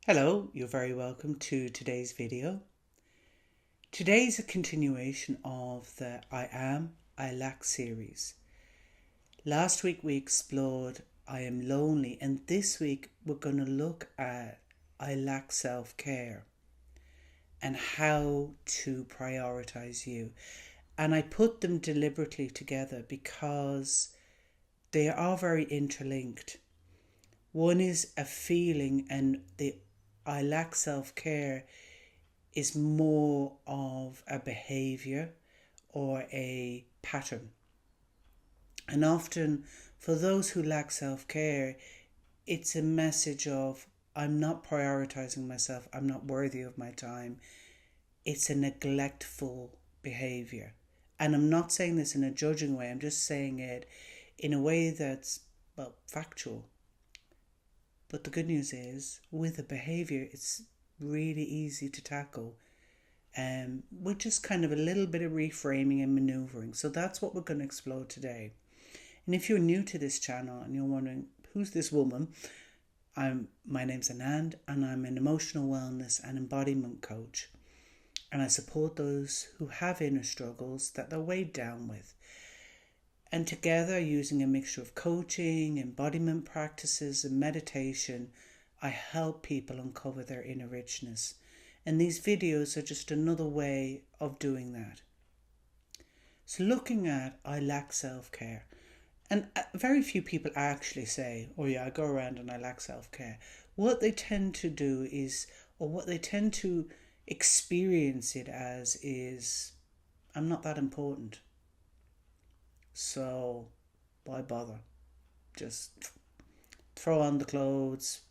Hello, you're very welcome to today's video. Today's a continuation of the I Lack series. Last week we explored I am lonely, and this week we're going to look at I lack self-care and how to prioritize you. And I put them deliberately together because they are very interlinked. One is a feeling, and the I lack self-care is more of a behaviour or a pattern. And often for those who lack self-care, it's a message of I'm not prioritising myself, I'm not worthy of my time. It's a neglectful behaviour. And I'm not saying this in a judging way, I'm just saying it in a way that's, factual. But the good news is, with a behaviour, it's really easy to tackle with just kind of a little bit of reframing and manoeuvring. So that's what we're going to explore today. And if you're new to this channel and you're wondering, who's this woman? My name's Anand, and I'm an emotional wellness and embodiment coach. And I support those who have inner struggles that they're weighed down with. And together, using a mixture of coaching, embodiment practices, and meditation, I help people uncover their inner richness. And these videos are just another way of doing that. So looking at I lack self-care. And very few people actually say, oh yeah, I go around and I lack self-care. What they tend to do is, or what they tend to experience it as is, I'm not that important. So why bother? Just throw on the clothes,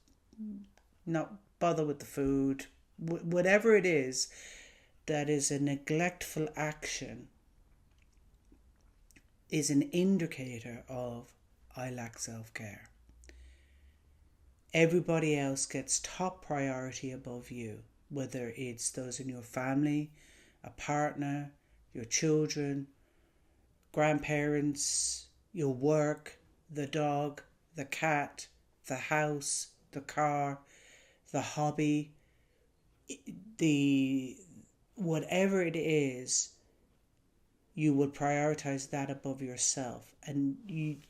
not bother with the food, whatever it is that is a neglectful action is an indicator of I lack self-care. Everybody else gets top priority above you, whether it's those in your family, a partner, your children, grandparents, your work, the dog, the cat, the house, the car, the hobby, the whatever it is, you would prioritize that above yourself, and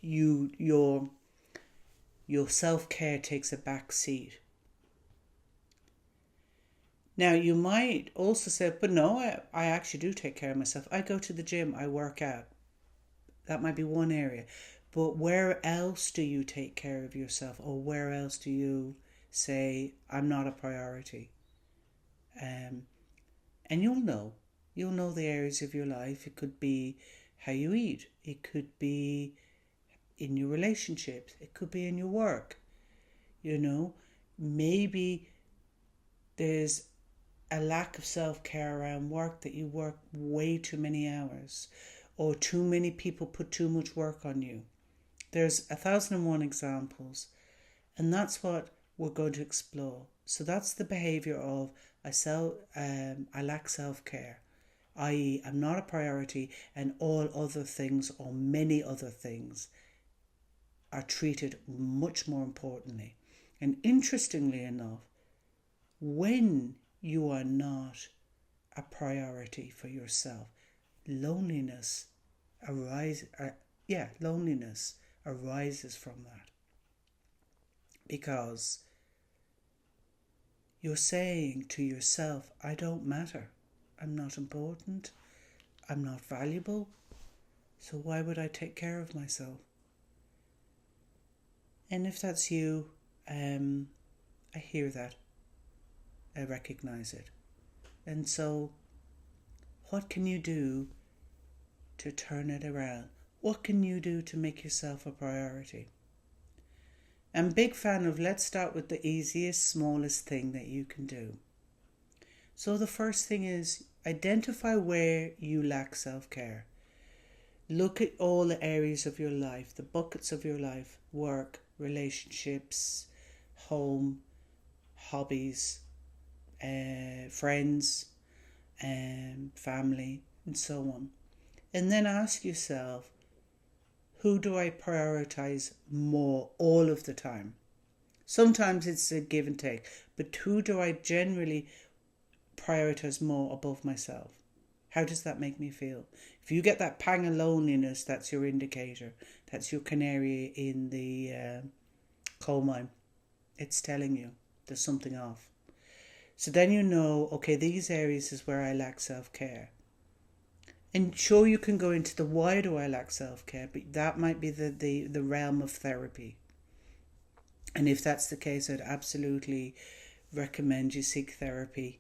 your self-care takes a back seat. Now you might also say, but no, I actually do take care of myself. I go to the gym, I work out. That might be one area. But where else do you take care of yourself? Or where else do you say, I'm not a priority? And you'll know the areas of your life. It could be how you eat. It could be in your relationships. It could be in your work. Maybe there's a lack of self-care around work, that you work way too many hours, or too many people put too much work on you. There's 1,001 examples, and that's what we're going to explore. So that's the behaviour of I lack self-care, i.e. I'm not a priority, and all other things, or many other things, are treated much more importantly. And interestingly enough, when you are not a priority for yourself, loneliness arises from that, because you're saying to yourself, I don't matter, I'm not important, I'm not valuable, so why would I take care of myself? And if that's you, I hear that, I recognize it. And so what can you do to turn it around? What can you do to make yourself a priority? I'm a big fan of, let's start with the easiest, smallest thing that you can do. So the first thing is, identify where you lack self-care. Look at all the areas of your life, the buckets of your life: work, relationships, home, hobbies, friends, family, and so on. And then ask yourself, who do I prioritize more all of the time? Sometimes it's a give and take. But who do I generally prioritise more above myself? How does that make me feel? If you get that pang of loneliness, that's your indicator. That's your canary in the coal mine. It's telling you there's something off. So then you know, okay, these areas is where I lack self-care. And sure, you can go into the why do I lack self-care, but that might be the realm of therapy. And if that's the case, I'd absolutely recommend you seek therapy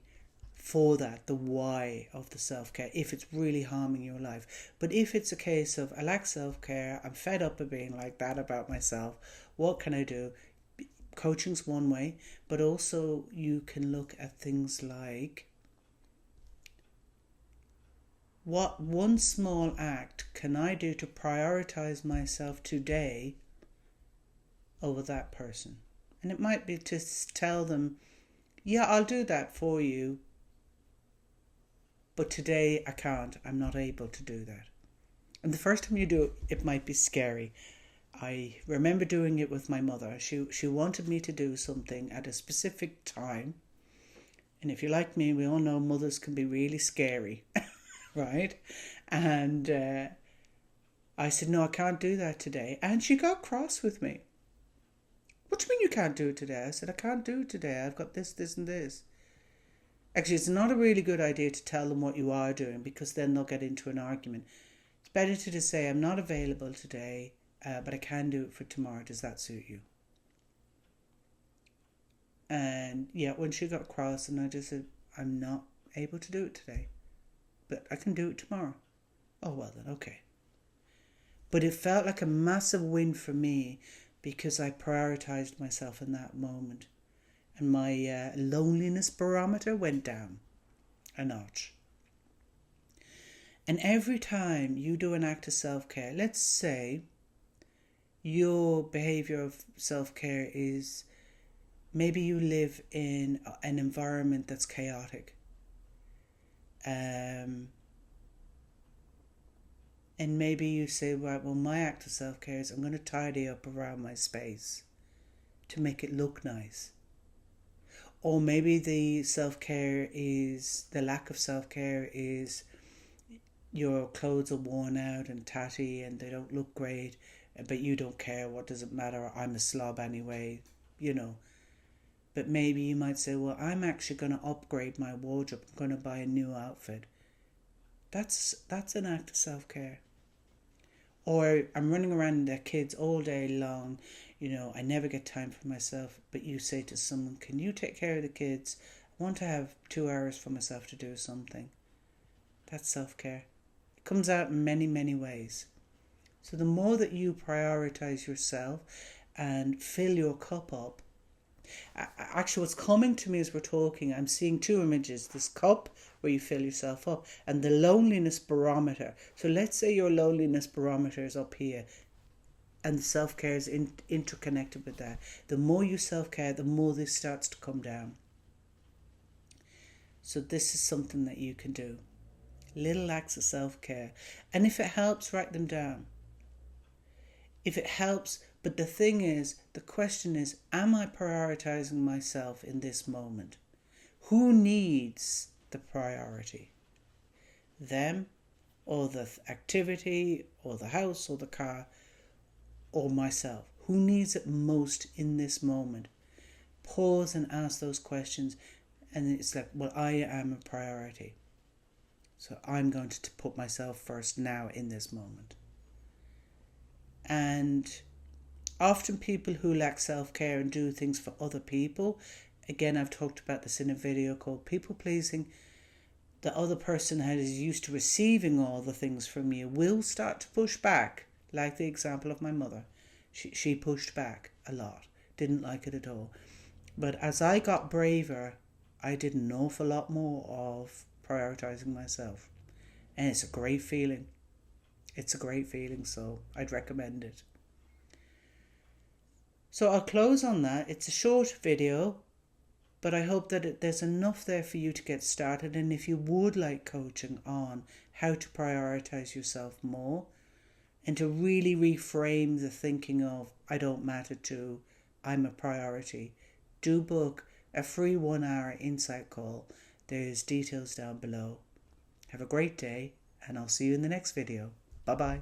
for that, the why of the self-care, if it's really harming your life. But if it's a case of I lack self-care, I'm fed up of being like that about myself, what can I do? Coaching's one way, but also you can look at things like, what one small act can I do to prioritise myself today over that person? And it might be to tell them, yeah, I'll do that for you, but today I can't. I'm not able to do that. And the first time you do it, it might be scary. I remember doing it with my mother. She wanted me to do something at a specific time. And if you're like me, we all know mothers can be really scary, right? And I said, no, I can't do that today. And she got cross with me. What do you mean you can't do it today? I said, I can't do it today. I've got this, this and this. Actually, it's not a really good idea to tell them what you are doing, because then they'll get into an argument. It's better to just say, I'm not available today, but I can do it for tomorrow. Does that suit you? And yeah, when she got cross, and I just said, I'm not able to do it today, but I can do it tomorrow. Oh, well then, okay. But it felt like a massive win for me, because I prioritised myself in that moment. And my loneliness barometer went down a notch. And every time you do an act of self-care, let's say your behaviour of self-care is, maybe you live in an environment that's chaotic. And maybe you say, right, well, my act of self-care is I'm going to tidy up around my space to make it look nice. Or maybe the self-care is, the lack of self-care is your clothes are worn out and tatty and they don't look great, but you don't care. What does it matter? I'm a slob anyway, you know. But maybe you might say, well, I'm actually going to upgrade my wardrobe. I'm going to buy a new outfit. That's an act of self-care. Or I'm running around with the kids all day long. You know, I never get time for myself. But you say to someone, can you take care of the kids? I want to have 2 hours for myself to do something. That's self-care. It comes out in many, many ways. So the more that you prioritise yourself and fill your cup up. Actually, what's coming to me as we're talking, I'm seeing two images. This cup where you fill yourself up, and the loneliness barometer. So let's say your loneliness barometer is up here, and the self-care is interconnected with that. The more you self-care, the more this starts to come down. So this is something that you can do. Little acts of self-care. And if it helps, write them down. If it helps, but the thing is, the question is, am I prioritising myself in this moment? Who needs the priority? Them, or the activity, or the house, or the car, or myself? Who needs it most in this moment? Pause and ask those questions, and it's like, well, I am a priority. So I'm going to put myself first now in this moment. And often people who lack self-care and do things for other people, again, I've talked about this in a video called People Pleasing, the other person that is used to receiving all the things from you will start to push back, like the example of my mother. She pushed back a lot, didn't like it at all. But as I got braver, I did an awful lot more of prioritising myself. And it's a great feeling. It's a great feeling, so I'd recommend it. So I'll close on that. It's a short video, but I hope that there's enough there for you to get started. And if you would like coaching on how to prioritise yourself more and to really reframe the thinking of I don't matter to I'm a priority, do book a free 1-hour insight call. There's details down below. Have a great day, and I'll see you in the next video. Bye-bye.